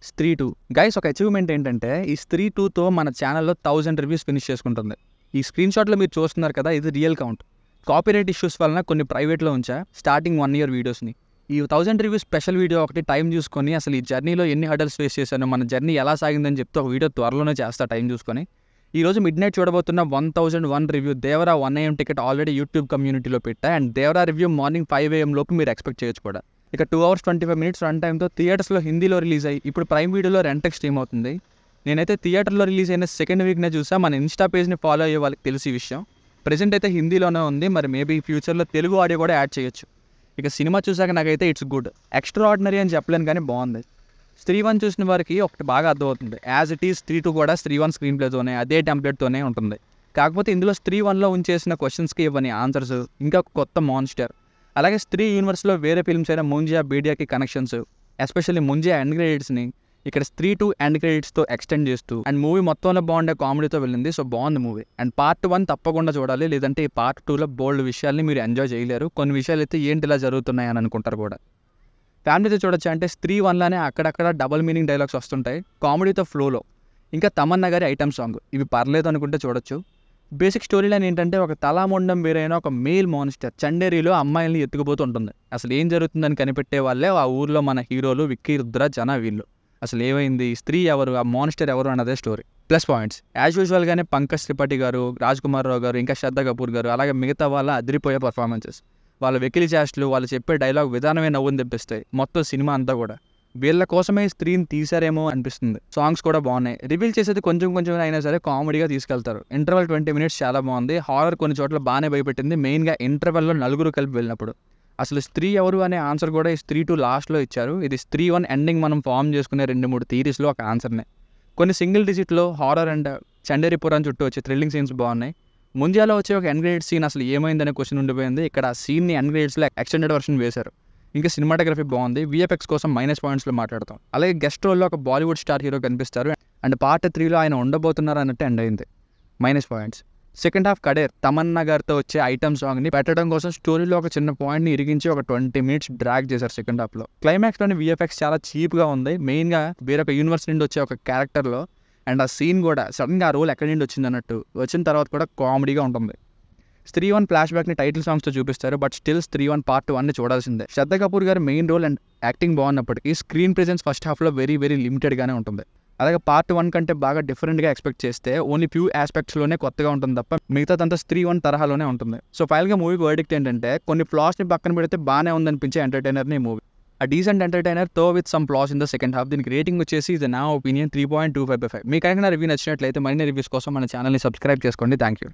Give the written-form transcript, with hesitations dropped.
స్త్రీ 2 గైస్ ఒక అచీవ్మెంట్ ఏంటంటే ఈ స్త్రీ 2తో మన ఛానల్లో 1000 రివ్యూస్ ఫినిష్ చేసుకుంటుంది. ఈ స్క్రీన్ షాట్లో మీరు చూస్తున్నారు కదా, ఇది రియల్ కౌంట్. కాపీరైట్ ఇష్యూస్ వలన కొన్ని ప్రైవేట్లో ఉంచా స్టార్టింగ్ 1 year వీడియోస్ని. ఈ 1000 రివ్యూస్ స్పెషల్ వీడియో ఒకటి టైం చూసుకొని అసలు ఈ జర్నీలో ఎన్ని హర్డల్స్ ఫేస్ చేశాను, మన జర్నీ ఎలా సాగిందని చెప్తే ఒక వీడియో త్వరలోనే చేస్తా టైం చూసుకొని. ఈరోజు మిడ్ నైట్ చూడబోతున్న 1001 review Devara 1 AM ticket already YouTube కమ్యూనిటీలో పెట్టా. And Devara review morning 5 AM లోపు మీరు ఎక్స్పెక్ట్ చేయొచ్చు కూడా. ఇక 2 hours 25 minutes రన్ టైంతో థియేటర్స్లో హిందీలో రిలీజ్ అయ్యి ఇప్పుడు ప్రైమ్ వీడియోలో రెంటెక్ స్ట్రీమ్ అవుతుంది. నేనైతే థియేటర్లో రిలీజ్ అయిన సెకండ్ వీక్నే చూసా. మన ఇన్స్టా పేజ్ని ఫాలో అయ్యే వాళ్ళకి తెలిసి విషయం. ప్రెజెంట్ అయితే హిందీలోనే ఉంది, మరి మేబీ ఫ్యూచర్లో తెలుగు ఆడియో కూడా యాడ్ చేయొచ్చు. ఇక సినిమా చూసాక నాకైతే ఇట్స్ గుడ్, ఎక్స్ట్రా ఆర్డినరీ అని చెప్పలేను కానీ బాగుంది. స్త్రీ 1 చూసిన వారికి ఒకటి బాగా అర్థమవుతుంది, యాజ్ ఇట్ ఈస్ స్త్రీ 2 కూడా స్త్రీ 1 స్క్రీన్ ప్లేతోనే అదే టెంప్లెట్తోనే ఉంటుంది. కాకపోతే ఇందులో స్త్రీ 1లో ఉంచేసిన క్వశ్చన్స్కి ఇవ్వని ఆన్సర్స్, ఇంకా కొత్త మాన్స్టర్. అలాగే స్త్రీ యూనివర్స్లో వేరే ఫిల్మ్స్ అయిన ముంజియా బీడియాకి కనెక్షన్స్, ఎస్పెషల్లీ ముంజియా ఎండ్ క్రెడిట్స్ని ఇక్కడ స్త్రీ 2 ఎండ్ క్రెడిట్స్తో ఎక్స్టెండ్ చేస్తూ అండ్ మూవీ మొత్తంలో బాగుండే కామెడీతో వెళ్ళింది. సో బాగుంది మూవీ. అండ్ పార్ట్ 1 తప్పకుండా చూడాలి, లేదంటే ఈ పార్ట్ 2లో బోల్డ్ విషయాల్ని మీరు ఎంజాయ్ చేయలేరు. కొన్ని విషయాలు అయితే ఏంటి ఇలా జరుగుతున్నాయి అని అనుకుంటారు కూడా. ఫ్యామిలీతో చూడొచ్చు అంటే స్త్రీ 1లోనే అక్కడక్కడ డబుల్ మీనింగ్ డైలాగ్స్ వస్తుంటాయి కామెడీతో ఫ్లోలో. ఇంకా తమన్నా గారి ఐటమ్ సాంగ్, ఇవి పర్లేదు అనుకుంటే చూడొచ్చు. బేసిక్ స్టోరీ లైన్ ఏంటంటే ఒక తలాముండం వేరైన ఒక మేల్ మాన్స్టర్ చండేరిలో అమ్మాయిల్ని ఎత్తుకుపోతూ ఉంటుంది. అసలు ఏం జరుగుతుందని కనిపెట్టే వాళ్ళే ఆ ఊర్లో మన హీరోలు విక్కీ, రుద్ర, జన. వీళ్ళు అసలు ఏమైంది, స్త్రీ ఎవరు, ఆ మాన్స్టర్ ఎవరు అన్నదే స్టోరీ. ప్లస్ పాయింట్స్ యాజ్ యూజువల్గానే పంకజ్ త్రిపాఠి గారు, రాజ్ కుమార్ రావు గారు, ఇంకా శ్రద్ధా కపూర్ గారు, అలాగే మిగతా వాళ్ళ అదిరిపోయే పర్ఫార్మెన్సెస్. వాళ్ళ వెకిలి చేష్టలు, వాళ్ళు చెప్పే డైలాగ్ విధానమే నవ్వుని తెప్పిస్తాయి మొత్తం సినిమా అంతా కూడా. వీళ్ళ కోసమే స్త్రీని తీసారేమో అనిపిస్తుంది. సాంగ్స్ కూడా బాగున్నాయి. రివీల్ చేసేది కొంచెం అయినా సరే కామెడీగా తీసుకెళ్తారు. ఇంటర్వెల్ 20 minutes చాలా బాగుంది. హారర్ కొన్ని చోట్ల బాగానే భయపెట్టింది, మెయిన్గా ఇంటర్వెల్లో నలుగురు కలిపి వెళ్ళినప్పుడు. అసలు స్త్రీ ఎవరు అనే ఆన్సర్ కూడా ఈ స్త్రీ 2 లాస్ట్లో ఇచ్చారు. ఇది స్త్రీ 1 ఎండింగ్ మనం ఫామ్ చేసుకునే 2-3 థీరీస్లో ఒక ఆన్సర్నే. కొన్ని సింగిల్ డిజిట్లో హారర్ అండ్ చండేరిపురం చుట్టూ వచ్చే థ్రిల్లింగ్ సీన్స్ బాగున్నాయి. ముంజియాలో వచ్చే ఒక ఎండ్ క్రెడిట్ సీన్ అసలు ఏమైందనే క్వశ్చన్ ఉండిపోయింది. ఇక్కడ ఆ సీన్ని ఎండ్ క్రెడిట్స్లో ఎక్స్టెండెడ్ వర్షన్ వేశారు. ఇంకా సినిమాటోగ్రఫీ బాగుంది. VFX కోసం -pointsలో మాట్లాడతాం. అలాగే గెస్ట్ రోల్లో ఒక బాలీవుడ్ స్టార్ హీరో కనిపిస్తారు. అండ్ పార్ట్ 3లో ఆయన ఉండబోతున్నారు అన్నట్టు ఎండ్ అయింది. -points. సెకండ్ హాఫ్ కడేర్ తమన్నా గారితో వచ్చే ఐటమ్ సాంగ్ని పెట్టడం కోసం స్టోరీలో ఒక చిన్న పాయింట్ని ఇరిగించి ఒక 20 minutes డ్రాగ్ చేశారు సెకండ్ హాఫ్లో. క్లైమాక్స్లోని VFX చాలా చీప్గా ఉంది, మెయిన్గా వేరొక యూనివర్స్ నుండి వచ్చే ఒక క్యారెక్టర్లో. అండ్ ఆ సీన్ కూడా సడన్గా ఆ రోల్ ఎక్కడి నుండి వచ్చింది అన్నట్టు, వచ్చిన తర్వాత కూడా కామెడీగా ఉంటుంది. స్త్రీ 1 ఫ్లాష్ బ్యాక్ని టైటిల్ సాంగ్స్తో చూపిస్తారు, బట్ స్టిల్ స్త్రీ 1 పార్ట్ 1ని చూడాల్సిందే. Shraddha Kapoor garu main role and acting బాగున్నప్పటికీ స్క్రీన్ ప్రెజెన్స్ ఫస్ట్ హాఫ్లో వెరీ లిమిటెడ్గానే ఉంటుంది. అలాగే పార్ట్ 1 కంటే బాగా డిఫరెంట్గా ఎక్స్పెక్ట్ చేస్తే ఓన్లీ ఫ్యూ ఆస్పెక్ట్స్లోనే కొత్తగా ఉంటుంది తప్ప మిగతాదంతా స్త్రీ 1 తరహాలోనే ఉంటుంది. సో ఫైనల్గా మూవీ వర్డిక్ట్ ఏంటంటే కొన్ని ఫ్లాస్ని పక్కన పెడితే బాగానే ఉందనిపించే ఎంటర్టైనర్ని మూవీ. ఆ డీసెంట్ ఎంటర్టైనర్ తో with some floss in the second half. దీనికి రేటింగ్ వచ్చేసి ఇది నా ఒపీనియన్ 3.25/5. మీకు కనుక రివ్యూ నచ్చినట్లయితే మరిన్ని రివ్యూస్ కోసం మన ఛానల్ని సబ్స్క్రైబ్ చేసుకోండి. Thank you.